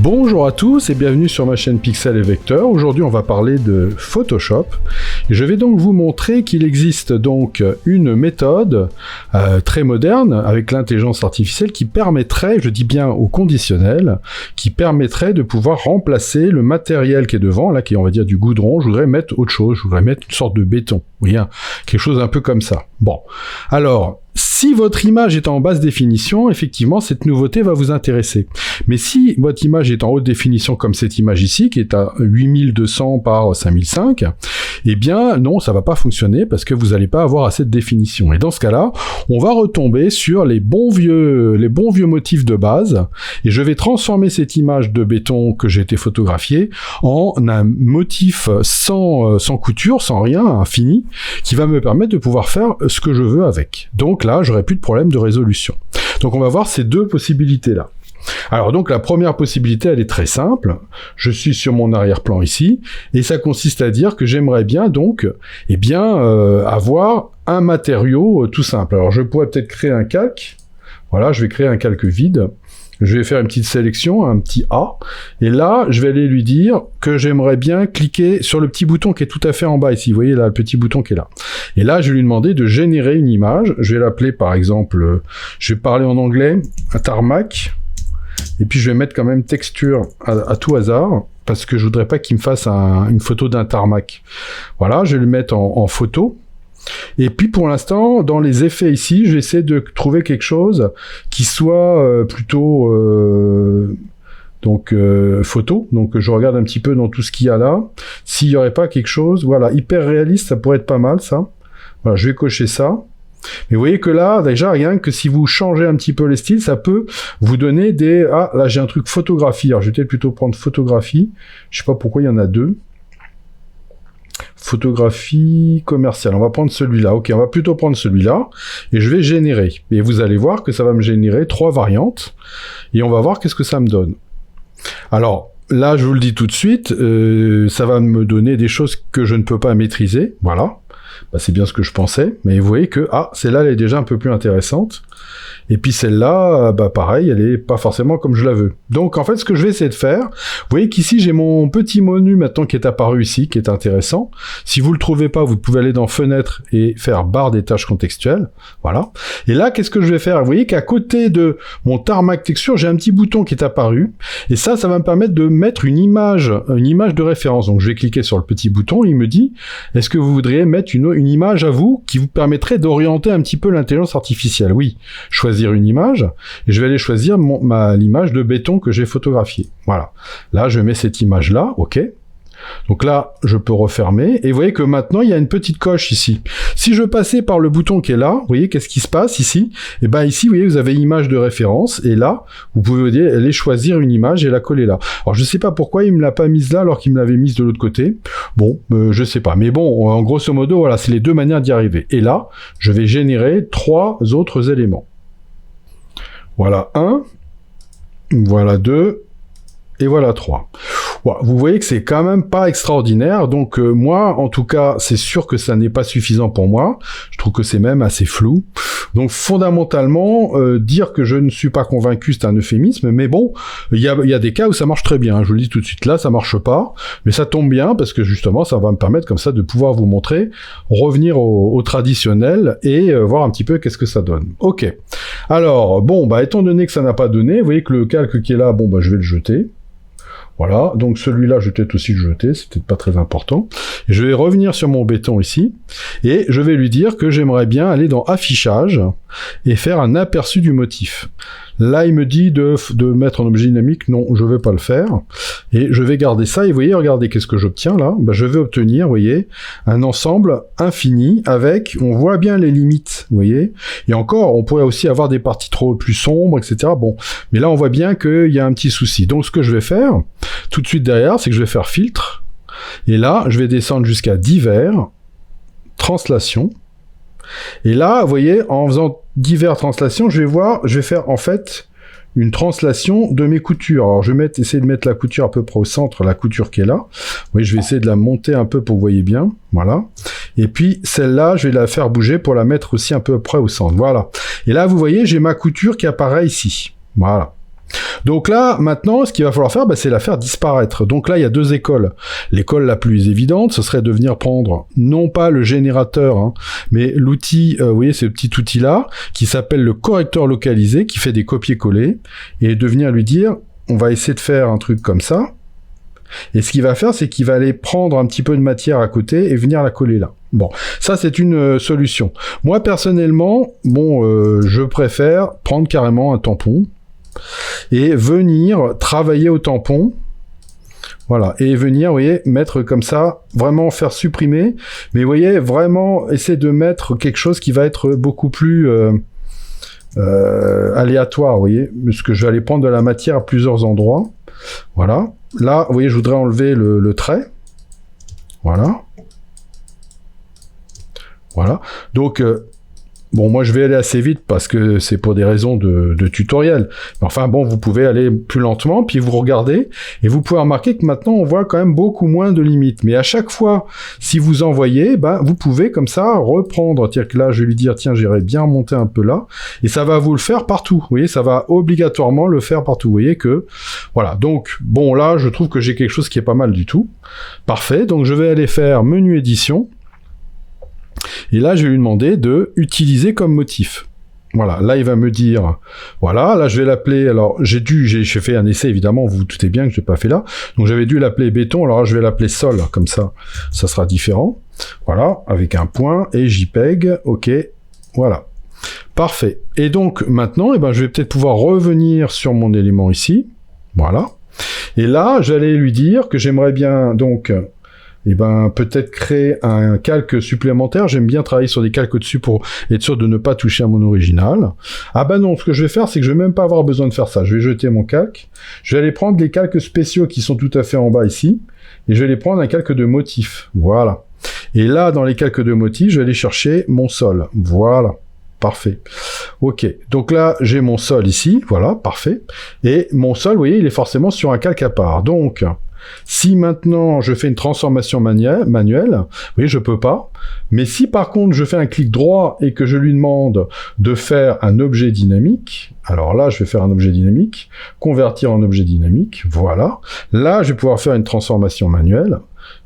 Bonjour à tous et bienvenue sur ma chaîne Pixel et Vecteur. Aujourd'hui on va parler de Photoshop. Et je vais donc vous montrer qu'il existe donc une méthode très moderne avec l'intelligence artificielle qui permettrait, je dis bien au conditionnel, qui permettrait de pouvoir remplacer le matériel qui est devant, là qui est on va dire du goudron. Je voudrais mettre autre chose, je voudrais mettre une sorte de béton, vous voyez, quelque chose un peu comme ça. Bon, alors si votre image est en basse définition, effectivement, cette nouveauté va vous intéresser. Mais si votre image est en haute définition, comme cette image ici, qui est à 8200 par 5005, eh bien, non, ça va pas fonctionner parce que vous n'allez pas avoir assez de définition. Et dans ce cas-là, on va retomber sur les bons vieux motifs de base, et je vais transformer cette image de béton que j'ai été photographiée en un motif sans couture, sans rien, infini, qui va me permettre de pouvoir faire ce que je veux avec. Donc là, j'aurai plus de problème de résolution. Donc on va voir ces deux possibilités-là. Alors donc la première possibilité, elle est très simple. Je suis sur mon arrière-plan ici, et ça consiste à dire que j'aimerais bien donc, avoir un matériau tout simple. Alors je pourrais peut-être créer un calque. Voilà, je vais créer un calque vide. Je vais faire une petite sélection, un petit A, et là, je vais aller lui dire que j'aimerais bien cliquer sur le petit bouton qui est tout à fait en bas ici. Vous voyez là, le petit bouton qui est là. Et là, je vais lui demander de générer une image. Je vais l'appeler par exemple, je vais parler en anglais, un tarmac, et puis je vais mettre quand même texture à tout hasard, parce que je voudrais pas qu'il me fasse une photo d'un tarmac. Voilà, je vais le mettre en photo. Et puis pour l'instant, dans les effets ici, j'essaie de trouver quelque chose qui soit plutôt photo. Donc je regarde un petit peu dans tout ce qu'il y a là. S'il y aurait pas quelque chose, voilà, hyper réaliste, ça pourrait être pas mal ça. Voilà, je vais cocher ça. Mais vous voyez que là, déjà, rien que si vous changez un petit peu les styles, ça peut vous donner des... Ah, là j'ai un truc photographie. Alors je vais peut-être plutôt prendre photographie. Je sais pas pourquoi il y en a deux. Photographie commerciale, on va prendre celui-là. Ok, on va plutôt prendre celui-là, et je vais générer. Et vous allez voir que ça va me générer 3 variantes, et on va voir qu'est-ce que ça me donne. Alors, là, je vous le dis tout de suite, ça va me donner des choses que je ne peux pas maîtriser, voilà. Bah, c'est bien ce que je pensais, mais vous voyez que, celle-là, elle est déjà un peu plus intéressante. Et puis celle-là, pareil, elle est pas forcément comme je la veux. Donc en fait, ce que je vais essayer de faire, vous voyez qu'ici j'ai mon petit menu maintenant qui est apparu ici, qui est intéressant. Si vous le trouvez pas, vous pouvez aller dans Fenêtre et faire barre des tâches contextuelles. Voilà. Et là, qu'est-ce que je vais faire? Vous voyez qu'à côté de mon tarmac texture, j'ai un petit bouton qui est apparu. Et ça va me permettre de mettre une image de référence. Donc je vais cliquer sur le petit bouton, il me dit, est-ce que vous voudriez mettre une image à vous qui vous permettrait d'orienter un petit peu l'intelligence artificielle? Oui. Choisir une image, et je vais aller choisir l'image de béton que j'ai photographiée. Voilà. Là, je mets cette image-là, ok. Donc là, je peux refermer, et vous voyez que maintenant, il y a une petite coche ici. Si je passais par le bouton qui est là, vous voyez, qu'est-ce qui se passe ici? Et ben ici, vous voyez, vous avez image de référence, et là, vous pouvez aller choisir une image et la coller là. Alors, je sais pas pourquoi il me l'a pas mise là, alors qu'il me l'avait mise de l'autre côté. Bon, je sais pas. Mais bon, en grosso modo, voilà, c'est les deux manières d'y arriver. Et là, je vais générer 3 autres éléments. Voilà 1, voilà 2, et voilà 3. Voilà, vous voyez que c'est quand même pas extraordinaire, donc moi, en tout cas, c'est sûr que ça n'est pas suffisant pour moi. Je trouve que c'est même assez flou. Donc fondamentalement, dire que je ne suis pas convaincu, c'est un euphémisme, mais bon, il y a des cas où ça marche très bien, je vous le dis tout de suite, là ça marche pas, mais ça tombe bien, parce que justement, ça va me permettre comme ça de pouvoir vous montrer, revenir au traditionnel, et voir un petit peu qu'est-ce que ça donne. Ok, alors, bon, étant donné que ça n'a pas donné, vous voyez que le calque qui est là, je vais le jeter. Voilà, donc celui-là, je vais peut-être aussi le jeter, c'est peut-être pas très important. Et je vais revenir sur mon béton ici, et je vais lui dire que j'aimerais bien aller dans Affichage, et faire un aperçu du motif. Là, il me dit de mettre en objet dynamique, non, je vais pas le faire, et je vais garder ça, et vous voyez, regardez, qu'est-ce que j'obtiens là? Je vais obtenir, vous voyez, un ensemble infini, avec, on voit bien les limites, vous voyez, et encore, on pourrait aussi avoir des parties trop plus sombres, etc., bon, mais là, on voit bien qu'il y a un petit souci. Donc, ce que je vais faire, tout de suite derrière, c'est que je vais faire filtre, et là, je vais descendre jusqu'à divers, translation, et là, vous voyez, en faisant divers translations, je vais faire en fait une translation de mes coutures. Alors je vais essayer de mettre la couture à peu près au centre, la couture qui est là. Oui, je vais essayer de la monter un peu pour que vous voyez bien. Voilà. Et puis celle-là, je vais la faire bouger pour la mettre aussi un peu près au centre. Voilà. Et là, vous voyez, j'ai ma couture qui apparaît ici. Voilà. Donc là, maintenant, ce qu'il va falloir faire, c'est la faire disparaître. Donc là, il y a deux écoles. L'école la plus évidente, ce serait de venir prendre, non pas le générateur, hein, mais l'outil, vous voyez, ce petit outil-là, qui s'appelle le correcteur localisé, qui fait des copier-coller, et de venir lui dire, on va essayer de faire un truc comme ça, et ce qu'il va faire, c'est qu'il va aller prendre un petit peu de matière à côté et venir la coller là. Bon, ça c'est une solution. Moi, personnellement, je préfère prendre carrément un tampon, et venir travailler au tampon, voilà, et venir, vous voyez, mettre comme ça, vraiment faire supprimer, mais vous voyez, vraiment essayer de mettre quelque chose qui va être beaucoup plus aléatoire, vous voyez, parce que je vais aller prendre de la matière à plusieurs endroits, voilà, là, vous voyez, je voudrais enlever le trait, voilà, donc... Bon, moi je vais aller assez vite parce que c'est pour des raisons de tutoriel. Mais enfin bon, vous pouvez aller plus lentement, puis vous regardez, et vous pouvez remarquer que maintenant on voit quand même beaucoup moins de limites. Mais à chaque fois, si vous envoyez, vous pouvez comme ça reprendre. C'est-à-dire que là, je vais lui dire, tiens, j'irai bien remonter un peu là, et ça va vous le faire partout. Vous voyez, ça va obligatoirement le faire partout. Vous voyez que, voilà. Donc, bon, là, je trouve que j'ai quelque chose qui est pas mal du tout. Parfait. Donc, je vais aller faire menu édition. Et là, je vais lui demander de utiliser comme motif. Voilà, là, il va me dire, voilà, là, je vais l'appeler, alors, j'ai fait un essai, évidemment, vous vous doutez bien que je l'ai pas fait là, donc j'avais dû l'appeler béton, alors là, je vais l'appeler sol, comme ça sera différent. Voilà, avec un point, et JPEG, ok, voilà. Parfait. Et donc, maintenant, je vais peut-être pouvoir revenir sur mon élément ici, voilà. Et là, j'allais lui dire que j'aimerais bien, donc... peut-être créer un calque supplémentaire. J'aime bien travailler sur des calques au-dessus pour être sûr de ne pas toucher à mon original. Ah non, ce que je vais faire, c'est que je vais même pas avoir besoin de faire ça. Je vais jeter mon calque. Je vais aller prendre les calques spéciaux qui sont tout à fait en bas ici. Et je vais aller prendre un calque de motif. Voilà. Et là, dans les calques de motif, je vais aller chercher mon sol. Voilà. Parfait. Ok. Donc là, j'ai mon sol ici. Voilà. Parfait. Et mon sol, vous voyez, il est forcément sur un calque à part. Donc... si maintenant je fais une transformation manuelle, vous voyez, je peux pas. Mais si par contre je fais un clic droit et que je lui demande de faire un objet dynamique, alors là je vais faire un objet dynamique, convertir en objet dynamique, voilà. Là je vais pouvoir faire une transformation manuelle.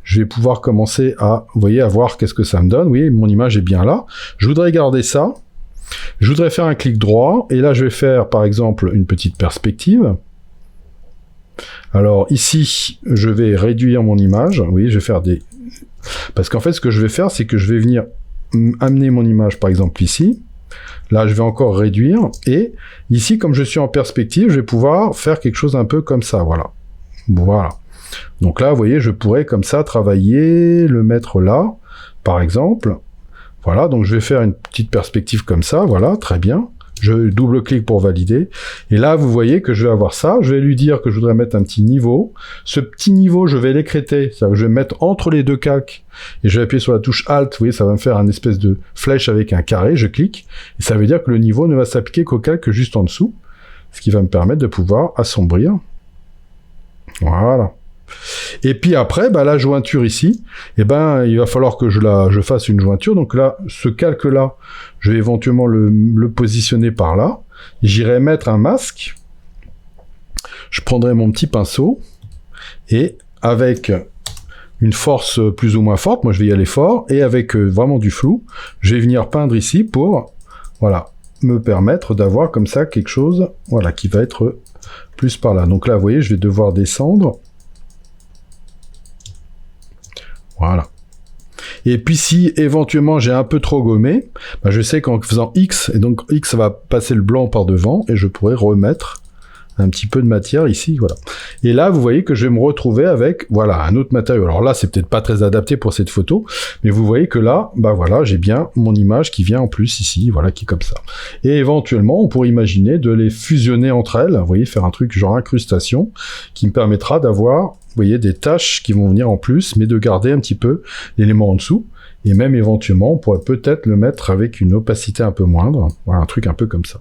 Je vais pouvoir commencer à, vous voyez, à voir qu'est-ce que ça me donne. Vous voyez, mon image est bien là. Je voudrais garder ça. Je voudrais faire un clic droit. Et là je vais faire par exemple une petite perspective. Alors ici, je vais réduire mon image. Vous voyez, je vais faire des... parce qu'en fait, ce que je vais faire, c'est que je vais venir amener mon image, par exemple, ici. Là, je vais encore réduire. Et ici, comme je suis en perspective, je vais pouvoir faire quelque chose un peu comme ça. Voilà. Voilà. Donc là, vous voyez, je pourrais comme ça travailler, le mettre là, par exemple. Voilà, donc je vais faire une petite perspective comme ça. Voilà, très bien. Je double-clique pour valider. Et là, vous voyez que je vais avoir ça. Je vais lui dire que je voudrais mettre un petit niveau. Ce petit niveau, je vais l'écréter. C'est-à-dire que je vais mettre entre les deux calques. Et je vais appuyer sur la touche Alt. Vous voyez, ça va me faire un espèce de flèche avec un carré. Je clique. Et ça veut dire que le niveau ne va s'appliquer qu'au calque juste en dessous. Ce qui va me permettre de pouvoir assombrir. Voilà. Et puis après, la jointure ici, il va falloir que je fasse une jointure. Donc là, ce calque-là, je vais éventuellement le positionner par là. J'irai mettre un masque. Je prendrai mon petit pinceau. Et avec une force plus ou moins forte, moi je vais y aller fort, et avec vraiment du flou, je vais venir peindre ici pour, voilà, me permettre d'avoir comme ça quelque chose, voilà, qui va être plus par là. Donc là, vous voyez, je vais devoir descendre. Voilà. Et puis si éventuellement j'ai un peu trop gommé, je sais qu'en faisant X, et donc X va passer le blanc par devant, et je pourrais remettre un petit peu de matière ici, voilà. Et là, vous voyez que je vais me retrouver avec, voilà, un autre matériau. Alors là, c'est peut-être pas très adapté pour cette photo, mais vous voyez que là, voilà, j'ai bien mon image qui vient en plus ici, voilà, qui est comme ça. Et éventuellement, on pourrait imaginer de les fusionner entre elles, vous voyez, faire un truc genre incrustation, qui me permettra d'avoir, vous voyez, des tâches qui vont venir en plus, mais de garder un petit peu l'élément en dessous. Et même éventuellement, on pourrait peut-être le mettre avec une opacité un peu moindre. Voilà, un truc un peu comme ça.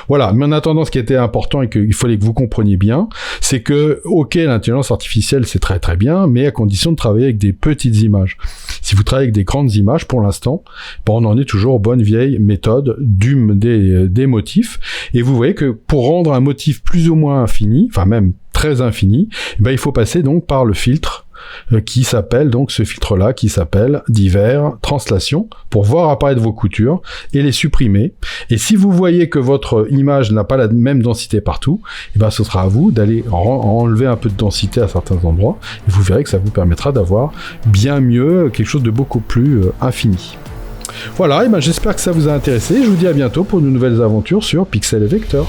Voilà, mais en attendant, ce qui était important et qu'il fallait que vous compreniez bien, c'est que, ok, l'intelligence artificielle, c'est très très bien, mais à condition de travailler avec des petites images. Si vous travaillez avec des grandes images, pour l'instant, on en est toujours aux bonne vieille méthode des motifs. Et vous voyez que pour rendre un motif plus ou moins infini, enfin même très infini, il faut passer donc par le filtre qui s'appelle donc ce filtre-là, qui s'appelle divers, translation, pour voir apparaître vos coutures et les supprimer. Et si vous voyez que votre image n'a pas la même densité partout, ce sera à vous d'aller enlever un peu de densité à certains endroits, et vous verrez que ça vous permettra d'avoir bien mieux quelque chose de beaucoup plus infini. Voilà, j'espère que ça vous a intéressé. Je vous dis à bientôt pour de nouvelles aventures sur Pixel et Vector.